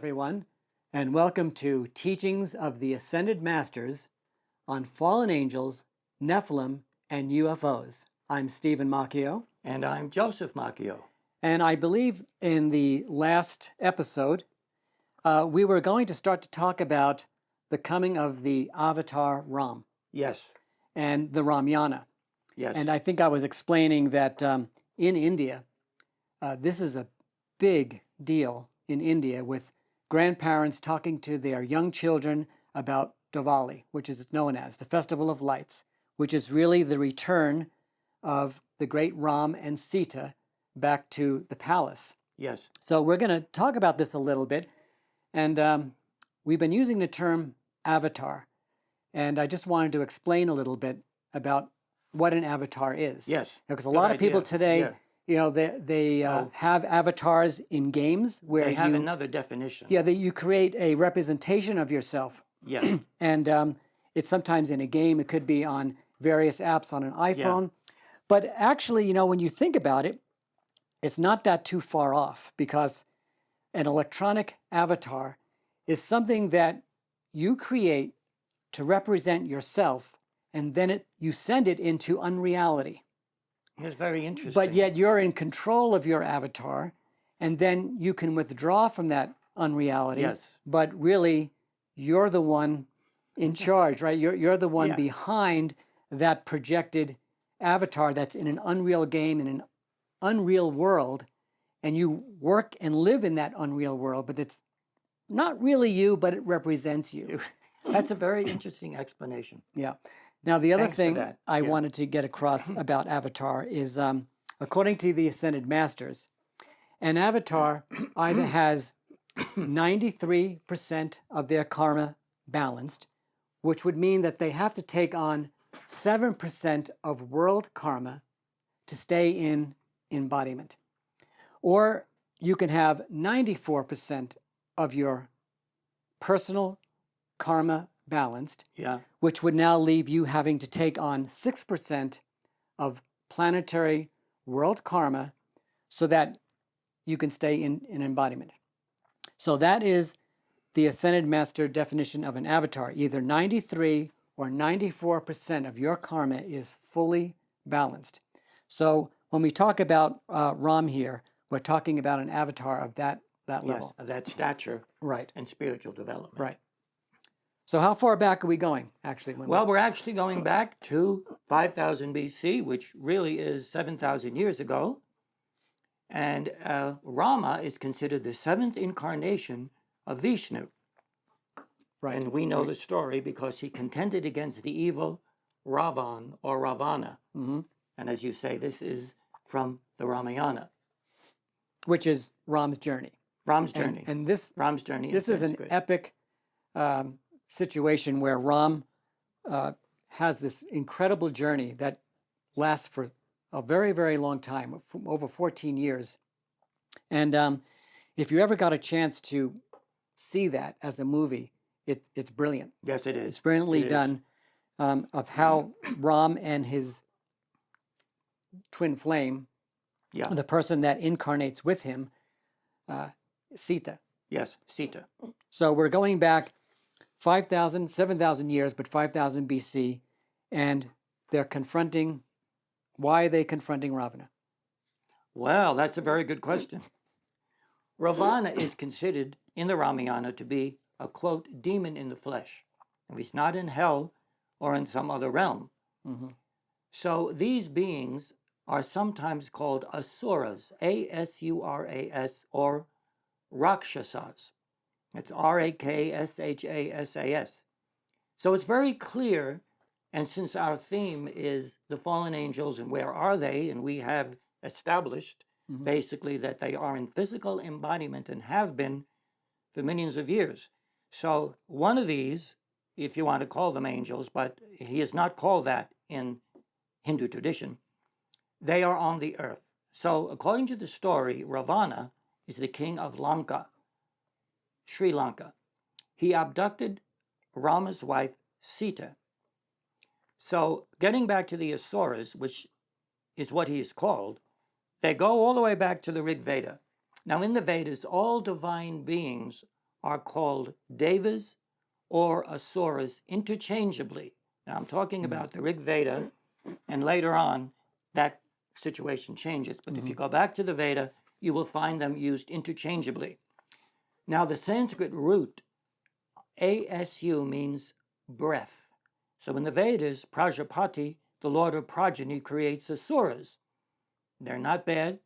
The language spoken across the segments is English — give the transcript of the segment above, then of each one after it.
everyone, and welcome to Teachings of the Ascended Masters on Fallen Angels, Nephilim, and UFOs. I'm Stephen Macchio. And I'm Joseph Macchio. And I believe in the last episode, we were going to start to talk about the coming of the Avatar Ram. Yes. And the Ramayana. Yes. And I think I was explaining that in India, this is a big deal in India with grandparents talking to their young children about Diwali, which is known as the Festival of Lights, which is really the return of the great Ram and Sita back to the palace. Yes. So we're going to talk about this a little bit. And we've been using the term avatar. And I just wanted to explain a little bit about what an avatar is. Yes. Because a lot of people today, they have avatars in games where they have another definition. Yeah, that you create a representation of yourself. Yeah. And it's sometimes in a game. It could be on various apps on an iPhone. Yeah. But actually, when you think about it, it's not that too far off, because an electronic avatar is something that you create to represent yourself, and then you send it into unreality. It's very interesting. But yet you're in control of your avatar, and then you can withdraw from that unreality. Yes. But really, you're the one in charge, right? You're the one behind that projected avatar that's in an unreal game, in an unreal world, and you work and live in that unreal world, but it's not really you, but it represents you. That's a very interesting explanation. Yeah. Now, the other thing I wanted to get across about Avatar is, according to the Ascended Masters, an avatar either has 93% of their karma balanced, which would mean that they have to take on 7% of world karma to stay in embodiment. Or you can have 94% of your personal karma balanced, which would now leave you having to take on 6% of planetary world karma so that you can stay in embodiment. So that is the Ascended Master definition of an avatar. Either 93 or 94% of your karma is fully balanced. So when we talk about Ram here, we're talking about an avatar of that level. Yes, of that stature. Right. And spiritual development. Right. So how far back are we going, actually? Well, we're actually going back to 5000 BC, which really is 7,000 years ago. And Rama is considered the seventh incarnation of Vishnu. Right. And we know the story because he contended against the evil Ravan or Ravana. Mm-hmm. And as you say, this is from the Ramayana. Which is Ram's journey. Ram's journey. And this Ram's journey. This is an epic situation where Ram has this incredible journey that lasts for a very, very long time, over 14 years. And if you ever got a chance to see that as a movie, it's brilliant. Yes, it is. It's brilliantly done, of how Ram and his twin flame, the person that incarnates with him, Sita. Yes, Sita. So we're going back 5,000, 7,000 years, but 5,000 BC, and they're confronting. Why are they confronting Ravana? Well, that's a very good question. Ravana is considered in the Ramayana to be a, quote, demon in the flesh. If he's not in hell or in some other realm. Mm-hmm. So these beings are sometimes called asuras, A-S-U-R-A-S, or rakshasas. It's R-A-K-S-H-A-S-A-S. So it's very clear, and since our theme is the fallen angels and where are they, and we have established basically that they are in physical embodiment and have been for millions of years. So one of these, if you want to call them angels, but he is not called that in Hindu tradition, they are on the earth. So according to the story, Ravana is the king of Lanka, Sri Lanka. He abducted Rama's wife, Sita. So getting back to the Asuras, which is what he is called, they go all the way back to the Rig Veda. Now in the Vedas, all divine beings are called devas or asuras interchangeably. Now I'm talking about the Rig Veda, and later on that situation changes. But if you go back to the Veda, you will find them used interchangeably. Now the Sanskrit root asu means breath. So in the Vedas, Prajapati, the lord of progeny, creates asuras. They're not bad.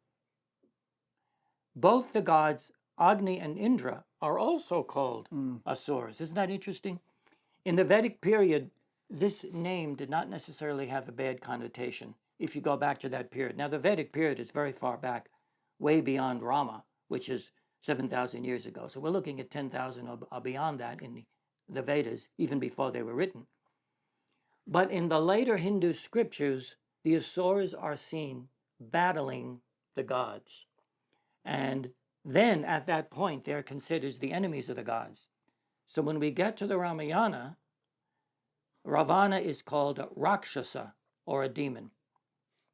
Both the gods Agni and Indra are also called asuras. Isn't that interesting? In the Vedic period, this name did not necessarily have a bad connotation if you go back to that period. Now, the Vedic period is very far back, way beyond Rama, which is 7,000 years ago. So we're looking at 10,000 or beyond that in the Vedas, even before they were written. But in the later Hindu scriptures, the asuras are seen battling the gods. And then at that point, they're considered the enemies of the gods. So when we get to the Ramayana, Ravana is called a Rakshasa, or a demon.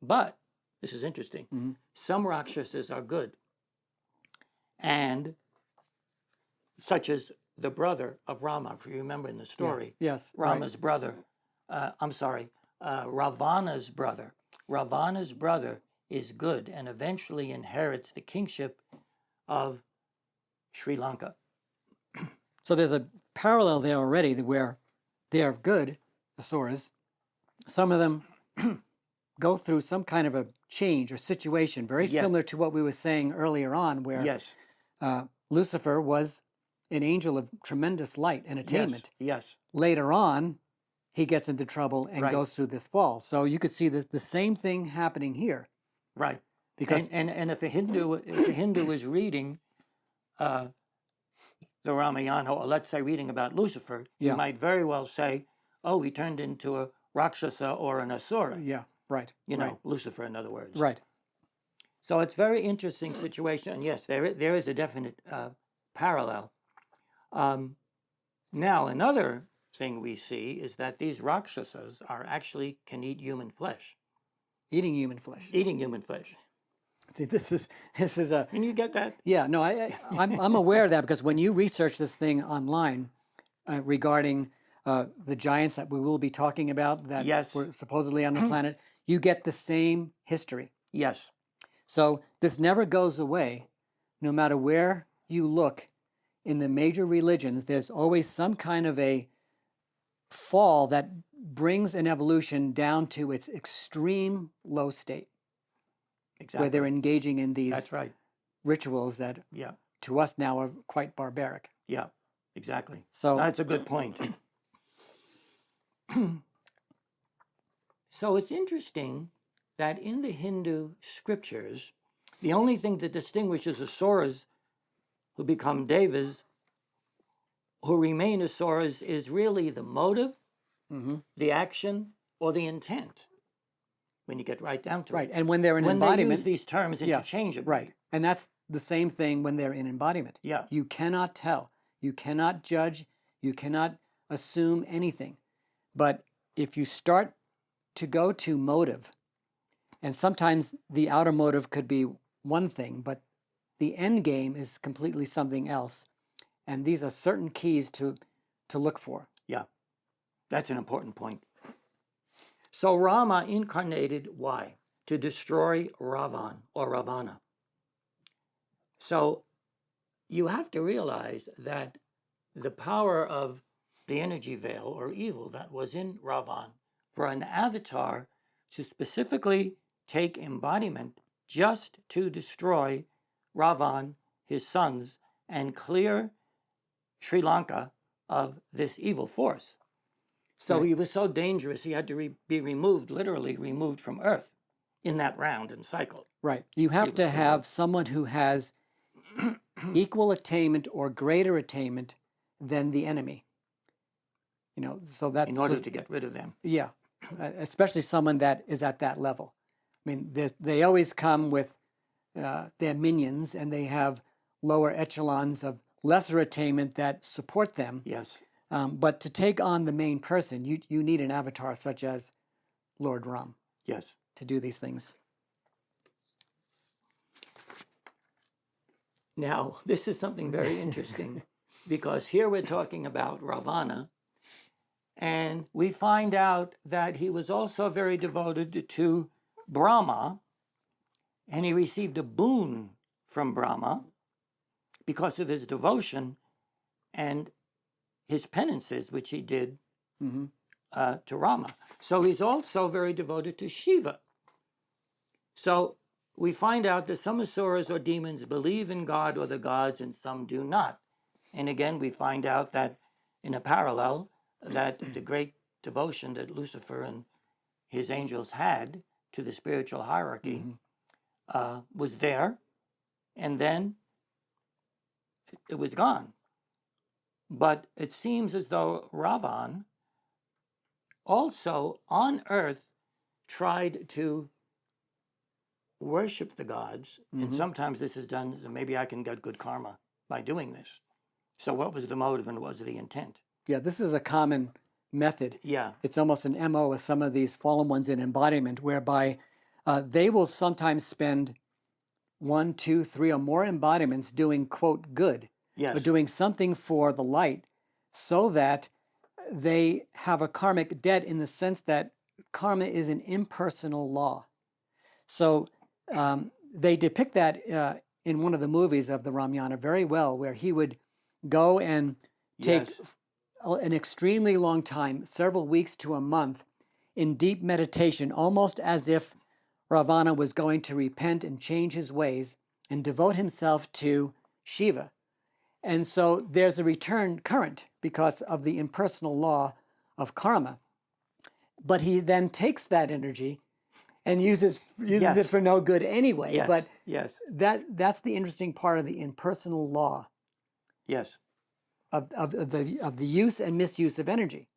But, this is interesting, some Rakshasas are good. And such as the brother of Rama, if you remember in the story. Yeah. Yes. Rama's brother, Ravana's brother. Ravana's brother is good and eventually inherits the kingship of Sri Lanka. So there's a parallel there already where they are good, asuras. Some of them go through some kind of a change or situation, very similar to what we were saying earlier on, where Lucifer was an angel of tremendous light and attainment. Yes. Later on, he gets into trouble and goes through this fall. So you could see the same thing happening here. Right. Because and if a Hindu is reading the Ramayana, or let's say reading about Lucifer, you might very well say, oh, he turned into a Rakshasa or an Asura. Yeah, right. You know, Lucifer, in other words. Right. So it's a very interesting situation. And yes, there is a definite parallel. Now, another thing we see is that these Rakshasas can eat human flesh. Eating human flesh. Eating human flesh. See, this is a. Can you get that? Yeah, no, I'm aware of that because when you research this thing online regarding the giants that we will be talking about that were supposedly on the planet, you get the same history. Yes. So this never goes away, no matter where you look in the major religions. There's always some kind of a fall that brings an evolution down to its extreme low state. Exactly. Where they're engaging in these rituals that to us now are quite barbaric. Yeah, exactly. So that's a good point. So it's interesting that in the Hindu scriptures, the only thing that distinguishes asuras who become devas, who remain asuras, is really the motive, the action, or the intent. When you get right down to it. And when they're in embodiment. When they use these terms interchangeably. Right. And that's the same thing when they're in embodiment. Yeah. You cannot tell. You cannot judge. You cannot assume anything. But if you start to go to motive, and sometimes the outer motive could be one thing, but the end game is completely something else. And these are certain keys to look for. Yeah. That's an important point. So Rama incarnated, why? To destroy Ravan or Ravana. So you have to realize that the power of the energy veil or evil that was in Ravan, for an avatar to specifically take embodiment just to destroy Ravan, his sons, and clear Sri Lanka of this evil force. So he was so dangerous, he had to be removed, literally removed from Earth in that round and cycle. Right. You have to have someone who has equal attainment or greater attainment than the enemy. You know, so that... In order to get rid of them. Yeah. Especially someone that is at that level. I mean, they always come with their minions, and they have lower echelons of lesser attainment that support them. Yes. But to take on the main person, you need an avatar such as Lord Ram. Yes. To do these things. Now, this is something very interesting. because here we're talking about Ravana, and we find out that he was also very devoted to Brahma, and he received a boon from Brahma because of his devotion and his penances, which he did Hmm. to Rama. So he's also very devoted to Shiva. So we find out that some asuras or demons believe in God or the gods and some do not. And again, we find out that in a parallel, that the great devotion that Lucifer and his angels had to the spiritual hierarchy was there, and then it was gone. But it seems as though Ravan also on earth tried to worship the gods, and sometimes this is done, so maybe I can get good karma by doing this. So what was the motive and what was the intent? Yeah, this is a common method. Yeah. It's almost an MO with some of these fallen ones in embodiment, whereby they will sometimes spend 1, 2, 3, or more embodiments doing, quote, good, Yes. or doing something for the light, so that they have a karmic debt in the sense that karma is an impersonal law. So they depict that in one of the movies of the Ramayana very well, where he would go and take Yes. an extremely long time, several weeks to a month, in deep meditation, almost as if Ravana was going to repent and change his ways and devote himself to Shiva. And so there's a return current because of the impersonal law of karma. But he then takes that energy and uses Yes. it for no good anyway. Yes. But Yes. that's the interesting part of the impersonal law Yes. of the use and misuse of energy.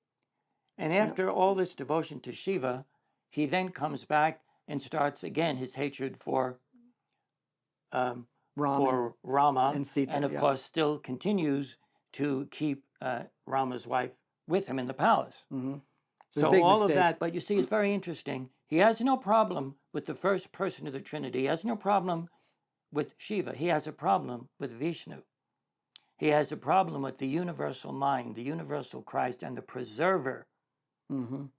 And after all this devotion to Shiva, he then comes back and starts again his hatred for Rama, and Sita, and of yeah. course still continues to keep Rama's wife with him in the palace. Mhm. So big all mistake. of that, but you see, it's very interesting. He has no problem with the first person of the Trinity. He has no problem with Shiva. He has a problem with Vishnu. He has a problem with the universal mind, the universal Christ, and the preserver. Mhm.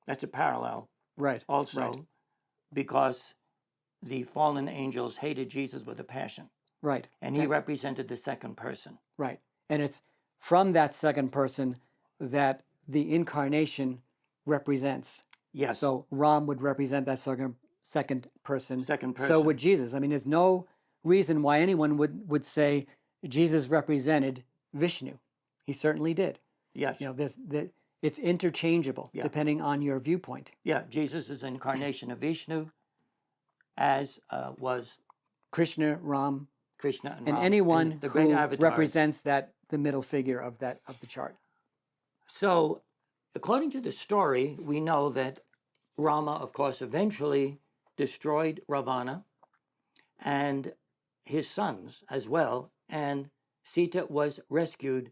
That's a parallel Right. also, Right. because the fallen angels hated Jesus with a passion, Right. and he represented the second person. Right. And it's from that second person that the incarnation represents. Yes. So Ram would represent that second person. Second So person. would Jesus. I mean, there's no reason why anyone would say Jesus represented Vishnu. He certainly did. Yes. You know, it's interchangeable Yeah. depending on your viewpoint. Yeah, Jesus is an incarnation of Vishnu, as was Krishna, Ram, Krishna and and Ram, anyone and the great who avatars. represents the middle figure of the chart. So, according to the story, we know that Rama, of course, eventually destroyed Ravana and his sons as well, and Sita was rescued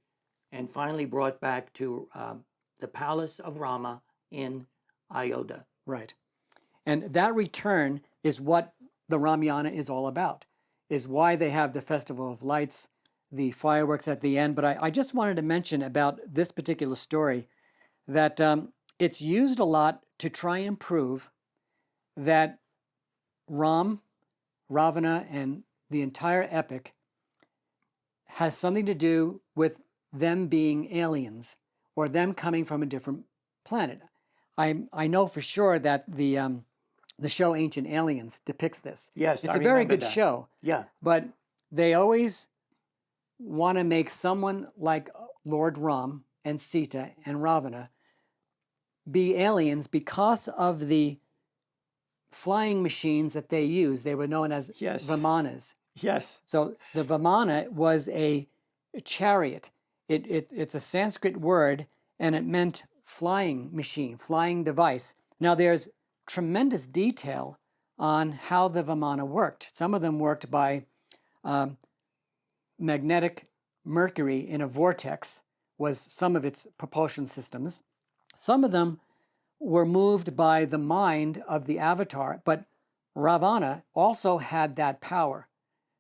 and finally brought back to the palace of Rama in Ayodhya. Right. And that return is what the Ramayana is all about, is why they have the Festival of Lights, the fireworks at the end. But I just wanted to mention about this particular story that it's used a lot to try and prove that Ravana, and the entire epic has something to do with them being aliens or them coming from a different planet. I know for sure that the show Ancient Aliens depicts this. Yes, It's I a very remember good that. show. Yeah. But they always want to make someone like Lord Ram and Sita and Ravana be aliens because of the flying machines that they use. They were known as Yes. Vimanas. Yes. So the Vimana was a chariot. It's a Sanskrit word, and it meant flying machine, flying device. Now there's tremendous detail on how the Vimana worked. Some of them worked by magnetic mercury in a vortex was some of its propulsion systems. Some of them were moved by the mind of the avatar, but Ravana also had that power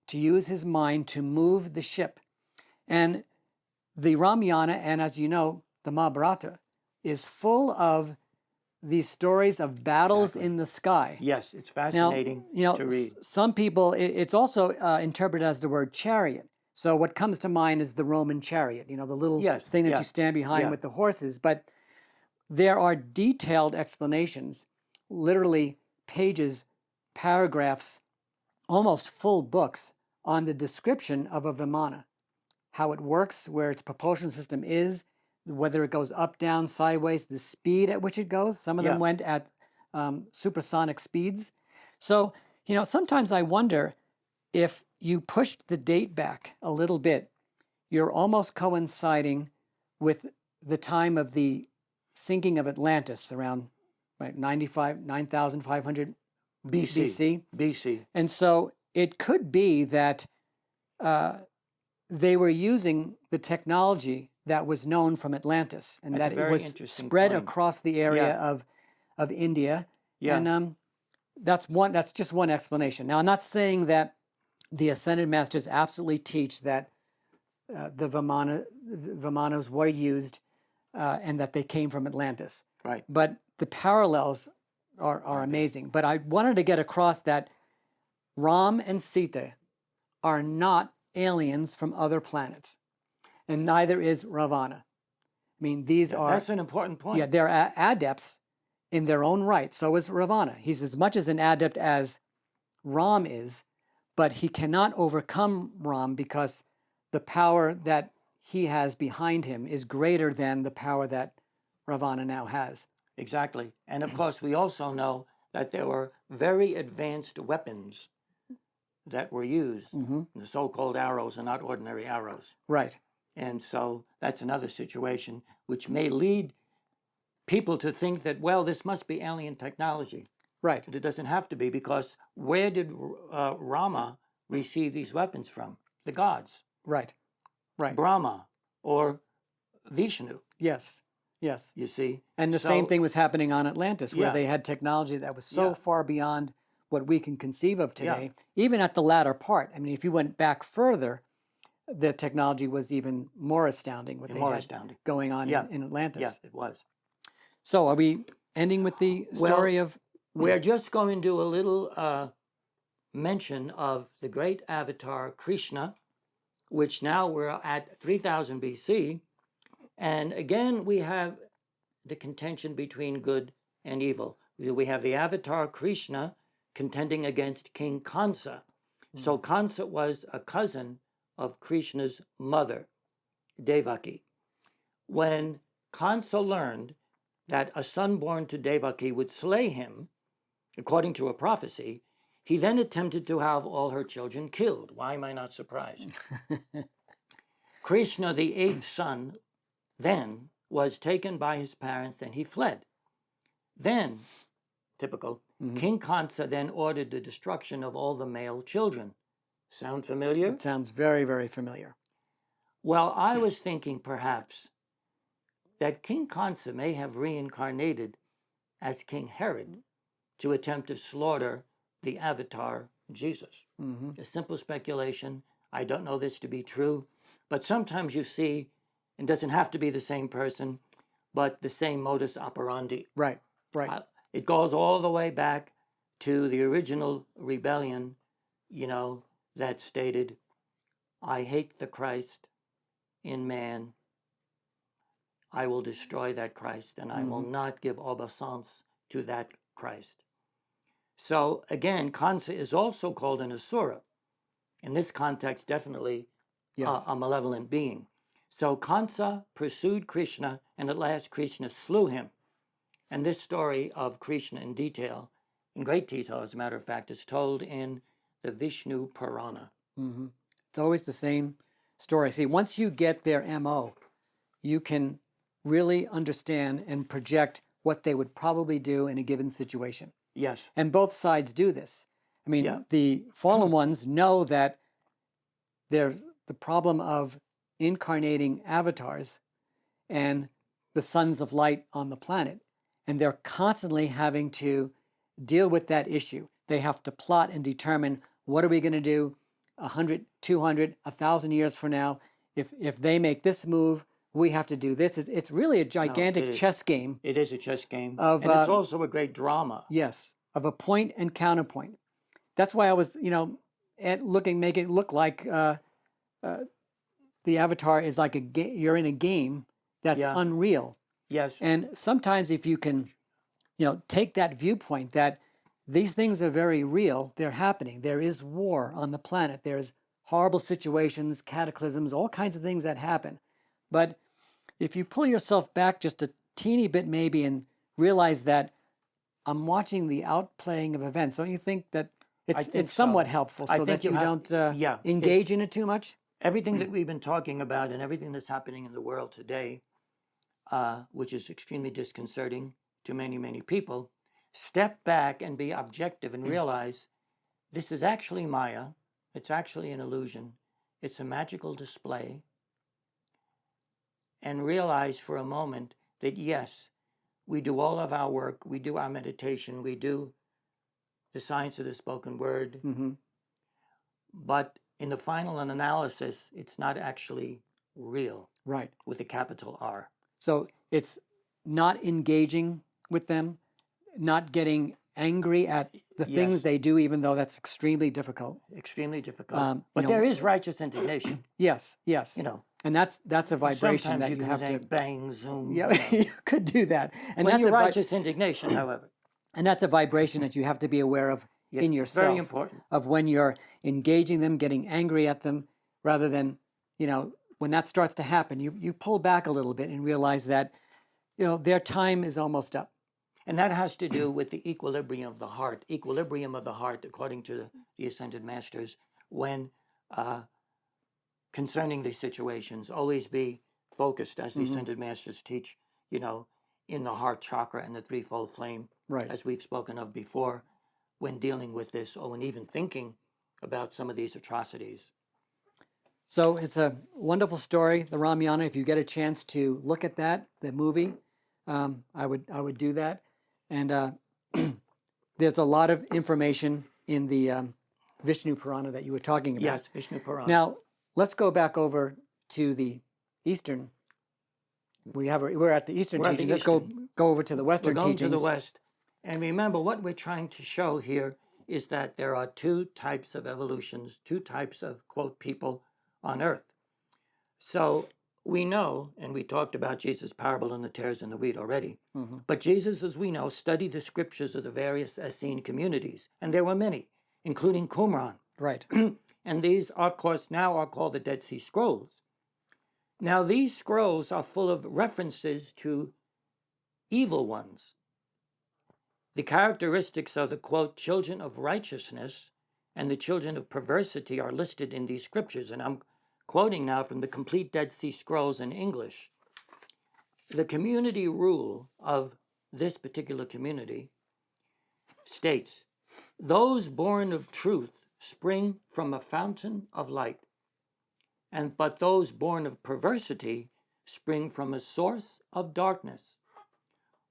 to use his mind to move the ship. And the Ramayana, and as you know, the Mahabharata, is full of these stories of battles Exactly. in the sky. Yes, it's Now, fascinating to read. some people, it's also interpreted as the word chariot. So what comes to mind is the Roman chariot, the little Yes, thing that yeah, you stand behind yeah. with the horses. But there are detailed explanations, literally pages, paragraphs, almost full books on the description of a Vimana, how it works, where its propulsion system is, whether it goes up, down, sideways, the speed at which it goes. Some of them Yeah. went at supersonic speeds. So, sometimes I wonder if you pushed the date back a little bit, you're almost coinciding with the time of the sinking of Atlantis around 9,500 BC. BC. And so it could be that they were using the technology that was known from Atlantis, and That's a that it very was interesting spread point. across the area Yeah. of India. Yeah. And that's just one explanation. Now, I'm not saying that the Ascended Masters absolutely teach that the Vimanas were used and that they came from Atlantis. Right. But the parallels are amazing. But I wanted to get across that Ram and Sita are not aliens from other planets, and neither is Ravana. I mean, these are, That's an important point. yeah, they're adepts in their own right. So is Ravana. He's as much as an adept as Ram is, but he cannot overcome Ram because the power that he has behind him is greater than the power that Ravana now has. Exactly. And of course, we also know that there were very advanced weapons that were used. The so-called arrows are not ordinary arrows. Right. And so that's another situation which may lead people to think that, well, this must be alien technology. Right. But it doesn't have to be, because where did Rama receive these weapons from? The gods. Right. Right. Brahma or Vishnu. Yes. Yes. You see? And the same thing was happening on Atlantis, where Yeah. they had technology that was so Yeah. far beyond what we can conceive of today, even at the latter part. I mean, if you went back further, the technology was even more astounding what they had going on in Atlantis. Yeah, it was. So are we ending with the story of... We're just going to do a little mention of the great avatar Krishna, which now we're at 3000 BC. And again, we have the contention between good and evil. We have the avatar Krishna contending against King Kansa. So Kansa was a cousin of Krishna's mother, Devaki. When Kansa learned that a son born to Devaki would slay him, according to a prophecy, he then attempted to have all her children killed. Why am I not surprised? Krishna, the eighth son, then was taken by his parents and he fled. Then, typical, King Kansa then ordered the destruction of all the male children. Sound familiar? It sounds very, very familiar. Well, I was thinking perhaps that King Kansa may have reincarnated as King Herod to attempt to slaughter the avatar Jesus. A simple speculation. I don't know this to be true, but sometimes you see, it doesn't have to be the same person, but the same modus operandi. Right, right. It goes all the way back to the original rebellion, that stated, I hate the Christ in man. I will destroy that Christ, and I will not give obeisance to that Christ. So again, Kansa is also called an asura. In this context, definitely a malevolent being. So Kansa pursued Krishna, and at last Krishna slew him. And this story of Krishna in great detail, as a matter of fact, is told in the Vishnu Purana. It's always the same story. See, once you get their MO, you can really understand and project what they would probably do in a given situation. Yes. And both sides do this. I mean, the fallen ones know that there's the problem of incarnating avatars and the sons of light on the planet. And they're constantly having to deal with that issue. They have to plot and determine, what are we going to do 100, 200, 1,000 years from now? if they make this move, we have to do this. It's really a gigantic is. chess game It is a chess game, of and it's also a great drama. yes, of a point and counterpoint. That's why I was, make it look like the avatar is like a game. You're in a game that's Yeah. unreal. Yes. And sometimes if you can, take that viewpoint that these things are very real, they're happening. There is war on the planet. There's horrible situations, cataclysms, all kinds of things that happen. But if you pull yourself back just a teeny bit maybe and realize that I'm watching the outplaying of events, don't you think that it's somewhat helpful so that you don't engage in it too much? Everything that we've been talking about and everything that's happening in the world today, which is extremely disconcerting to many, many people, step back and be objective and realize this is actually Maya. It's actually an illusion. It's a magical display. And realize for a moment that yes, we do all of our work, we do our meditation, we do the science of the spoken word, but in the final analysis, it's not actually real. Right. With a capital R. So it's not engaging with them, not getting angry at the things they do, even though that's extremely difficult. Extremely difficult. But there is righteous indignation. Yes. And that's a vibration sometimes that you have can to bang, zoom. Yeah, you could do that. And when that's you're righteous indignation, however. And that's a vibration that you have to be aware of in yourself. Very important. Of when you're engaging them, getting angry at them, rather than, when that starts to happen, you pull back a little bit and realize that, their time is almost up. And that has to do with the equilibrium of the heart. Equilibrium of the heart, according to the Ascended Masters, when concerning these situations, always be focused, as the Ascended Masters teach, in the heart chakra and the threefold flame, right, as we've spoken of before, when dealing with this, or when even thinking about some of these atrocities. So it's a wonderful story, the Ramayana. If you get a chance to look at that, the movie, I would do that. And there's a lot of information in the Vishnu Purana that you were talking about. Yes, Vishnu Purana. Now, let's go back over to the Eastern. We're at the Eastern teachings. Let's go over to the Western teachings. We're going to the West. And remember, what we're trying to show here is that there are two types of evolutions, two types of, quote, people on Earth. So we know, and we talked about Jesus' parable on the tares and the wheat already, but Jesus, as we know, studied the scriptures of the various Essene communities, and there were many, including Qumran. Right. And these, of course, now are called the Dead Sea Scrolls. Now, these scrolls are full of references to evil ones. The characteristics of the, quote, children of righteousness and the children of perversity are listed in these scriptures, and I'm quoting now from the complete Dead Sea Scrolls in English. The community rule of this particular community states, those born of truth spring from a fountain of light, but those born of perversity spring from a source of darkness.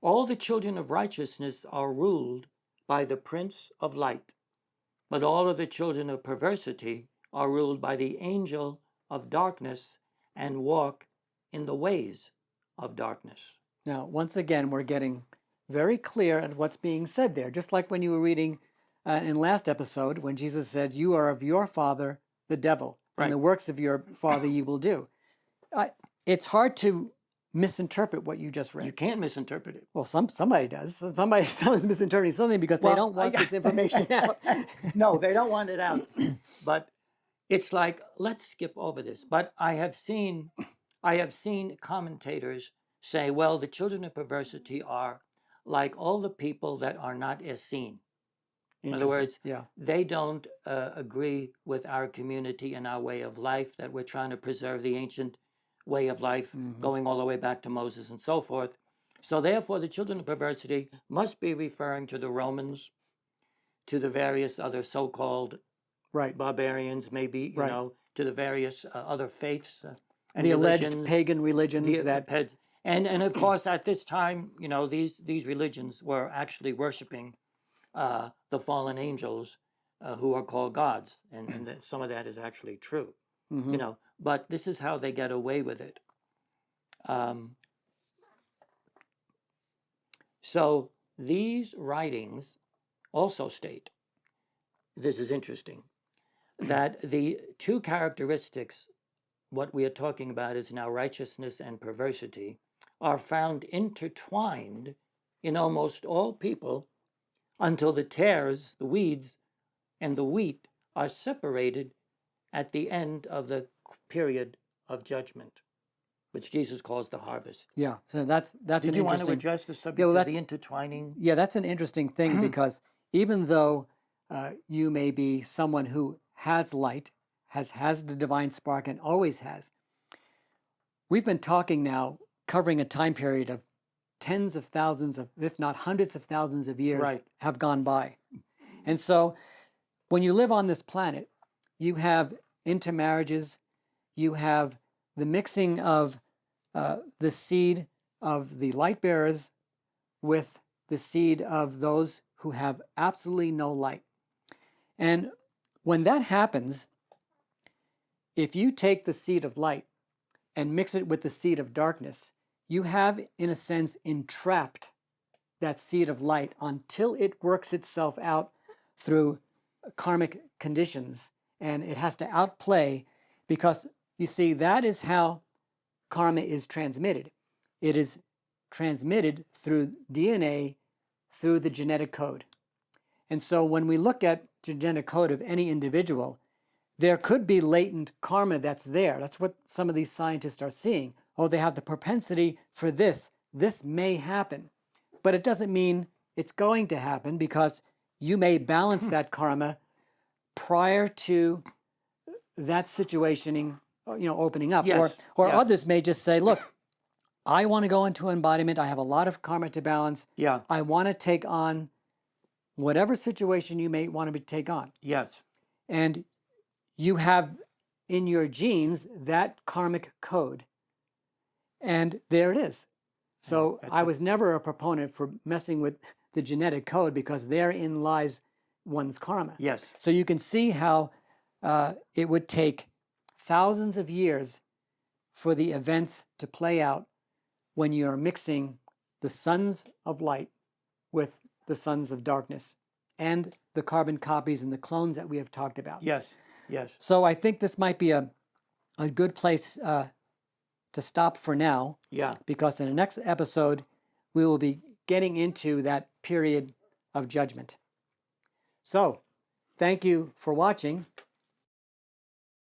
All the children of righteousness are ruled by the Prince of Light, but all of the children of perversity are ruled by the angel of darkness and walk in the ways of darkness. Now, once again, we're getting very clear at what's being said there, just like when you were reading in last episode when Jesus said, you are of your father, the devil, right, and the works of your father you will do. It's hard to misinterpret what you just read. You can't misinterpret it. Well, somebody does. Somebody's misinterpreting something because they don't want this information out. No, they don't want it out. But it's like, let's skip over this. But I have seen commentators say, well, the children of perversity are like all the people that are not Essene. In other words, they don't agree with our community and our way of life, that we're trying to preserve the ancient way of life, going all the way back to Moses and so forth. So therefore, the children of perversity must be referring to the Romans, to the various other so-called barbarians, maybe, you know, to the various other faiths and the religions, alleged pagan religions and of course, at this time, you know, these religions were actually worshiping the fallen angels who are called gods, and some of that is actually true, you know. but this is how they get away with it. So these writings also state, this is interesting, that the two characteristics, what we are talking about is now righteousness and perversity, are found intertwined in almost all people until the tares, the weeds, and the wheat are separated at the end of the period of judgment, which Jesus calls the harvest. Yeah, so that's Did an you want to interesting. address the subject Yeah, well, of that, the intertwining? yeah, that's an interesting thing because even though you may be someone who has light, has the divine spark, and always has, we've been talking now, covering a time period of tens of thousands of, if not hundreds of thousands of years Right. have gone by. And so when you live on this planet, you have intermarriages, you have the mixing of the seed of the light bearers with the seed of those who have absolutely no light. And when that happens, if you take the seed of light and mix it with the seed of darkness, you have, in a sense, entrapped that seed of light until it works itself out through karmic conditions. And it has to outplay, because you see, that is how karma is transmitted. It is transmitted through DNA, through the genetic code. And so when we look at the genetic code of any individual, there could be latent karma that's there. That's what some of these scientists are seeing. Oh, they have the propensity for this. This may happen. But it doesn't mean it's going to happen, because you may balance that karma prior to that situationing, opening up. Yes, Or yeah. others may just say, look, I want to go into embodiment. I have a lot of karma to balance. Yeah. I want to take on whatever situation you may want to take on. Yes. And you have in your genes that karmic code. And there it is. So I was never a proponent for messing with the genetic code, because therein lies one's karma. Yes. So you can see how it would take thousands of years for the events to play out when you're mixing the sons of light with the sons of darkness and the carbon copies and the clones that we have talked about. Yes. Yes. So I think this might be a good place to stop for now, Yeah. because in the next episode, we will be getting into that period of judgment. So thank you for watching.